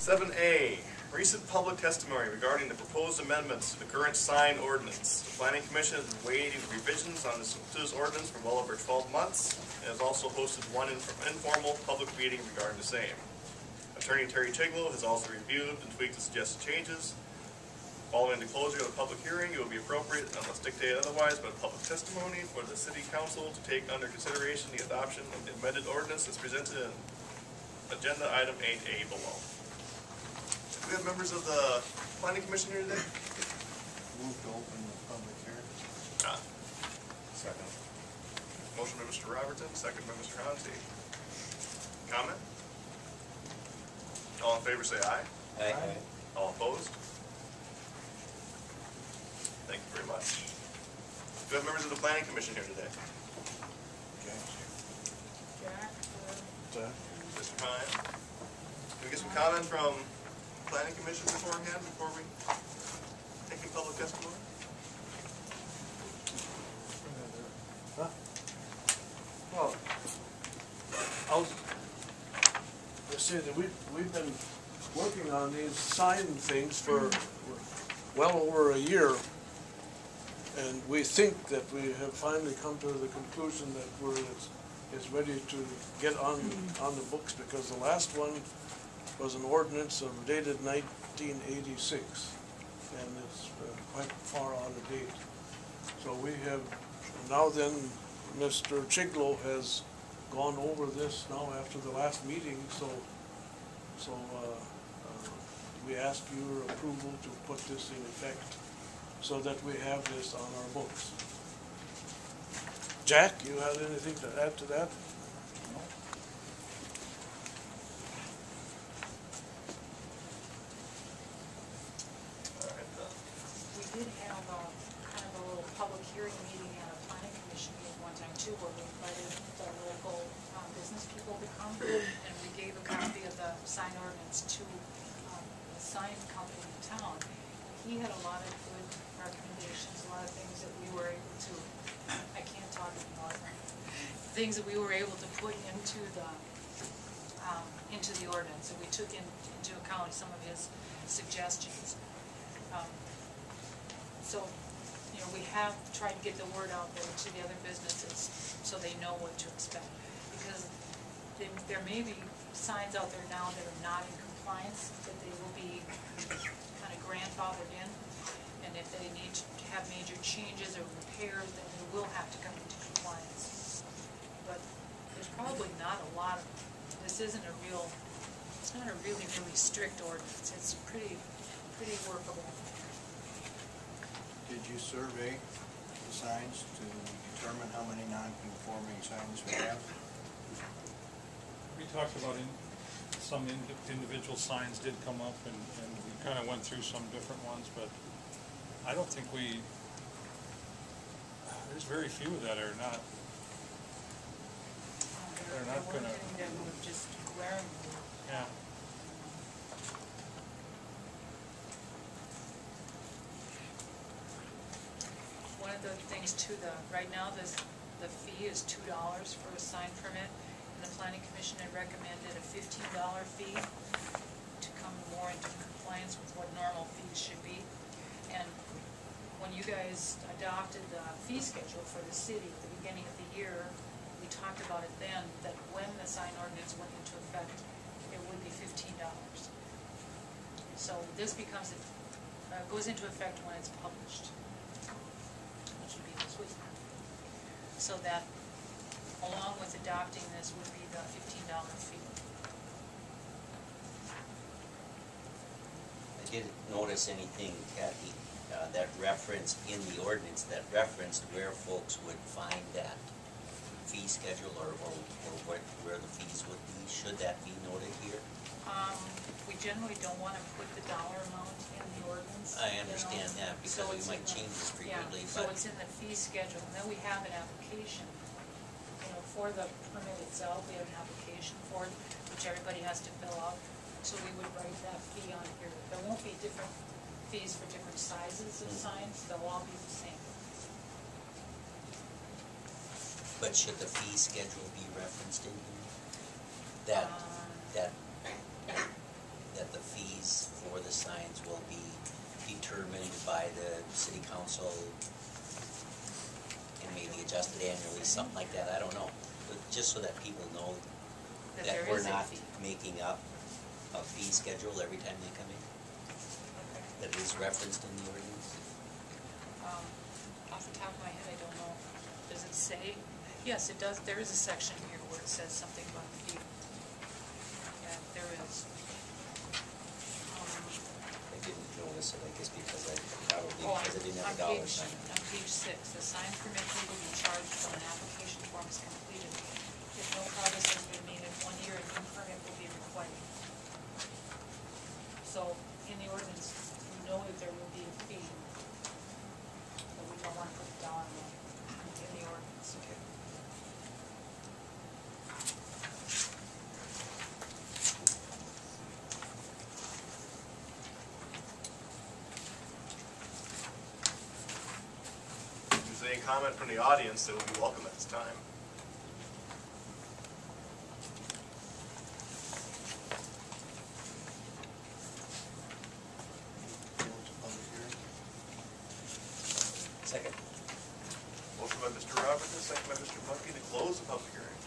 7A, recent public testimony regarding the proposed amendments to the current sign ordinance. The Planning Commission has been waiting revisions to this ordinance for well over 12 months and has also hosted one informal public meeting regarding the same. Attorney Terry Chiglow has also reviewed and tweaked the suggested changes. Following the closure of the public hearing, it will be appropriate, unless dictated otherwise, but public testimony for the City Council to take under consideration the adoption of the amended ordinance as presented in Agenda Item 8A below. Do we have members of the Planning Commission here today? Move to open the public hearing. Second. Motion by Mr. Robertson, second by Mr. Hansi. Comment? All in favor say aye. Aye. All opposed? Thank you very much. Do we have members of the Planning Commission here today? Mr. Hine? Can we get some comment from Planning Commission beforehand, before we take in public testimony? Huh? Well, I say that we've been working on these sign things for well over a year, and we think that we have finally come to the conclusion that it's ready to get on the books, because the last one was an ordinance dated 1986, and it's quite far out of date. So we have now then, Mr. Chiglow has gone over this now after the last meeting, so we ask your approval to put this in effect so that we have this on our books. Jack, you have anything to add to that? No. We did have kind of a little public hearing meeting at a planning commission meeting one time too, where we invited the local business people to come, and we gave a copy of the sign ordinance to the sign company in town. He had a lot of good recommendations, a lot of things that we were able to, I can't talk anymore, things that we were able to put into the ordinance, and we took into account some of his suggestions. So, you know, we have tried to get the word out there to the other businesses so they know what to expect. Because there may be signs out there now that are not in compliance, that they will be kind of grandfathered in. And if they need to have major changes or repairs, then they will have to come into compliance. But there's probably not a lot of, this isn't a real, it's not a really strict ordinance. It's pretty workable. Did you survey the signs to determine how many non-conforming signs we have? We talked about some individual signs did come up, and we kind of went through some different ones, but I don't think there's very few that are not. They're not going to. That would just wear them. Yeah. One of the things too, right now the fee is $2 for a sign permit, and the Planning Commission had recommended a $15 fee to come more into compliance with what normal fees should be. And when you guys adopted the fee schedule for the city at the beginning of the year, we talked about it then, that when the sign ordinance went into effect, it would be $15. So this becomes, goes into effect when it's published, which would be this week. So that, along with adopting this, would be the $15 fee. I didn't notice anything, Kathy, that referenced in the ordinance, that referenced where folks would find that fee schedule, or where the fees would be. Should that be noted here? We generally don't want to put the dollar amount in the ordinance. I understand that, because so we might change this frequently. Yeah, so it's in the fee schedule, and then we have an application, you know, for the permit itself. We have an application for it, which everybody has to fill out. So we would write that fee on here. There won't be different fees for different sizes of signs. They'll all be the same. But should the fee schedule be referenced in here? that the fees for the signs will be determined by the city council and maybe adjusted annually, something like that, I don't know. But just so that people know That that there we're is a not fee. making up a fee schedule every time they come in, Okay. that is referenced in the ordinance. Off the top of my head, I don't know. Does it say? Yes, it does. There is a section here where it says something about the fee. Yeah, there is. I didn't notice it, I guess because probably Oh, because I didn't have a on dollar page, sign. on page 6, the sign permit fee will be charged when an application form is completed. If no progress has been made in 1 year, a new permit will be required. So, in the ordinance, you know that there will be a fee, but we don't want to put it down in the ordinance. Okay. If there's any comment from the audience, that would be welcome at this time. Close the public hearing. Second. Motion by Mr. Robertson, second by Mr. Bucky to close the public hearing.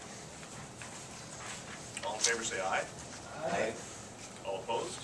All in favor say aye. Aye. All opposed?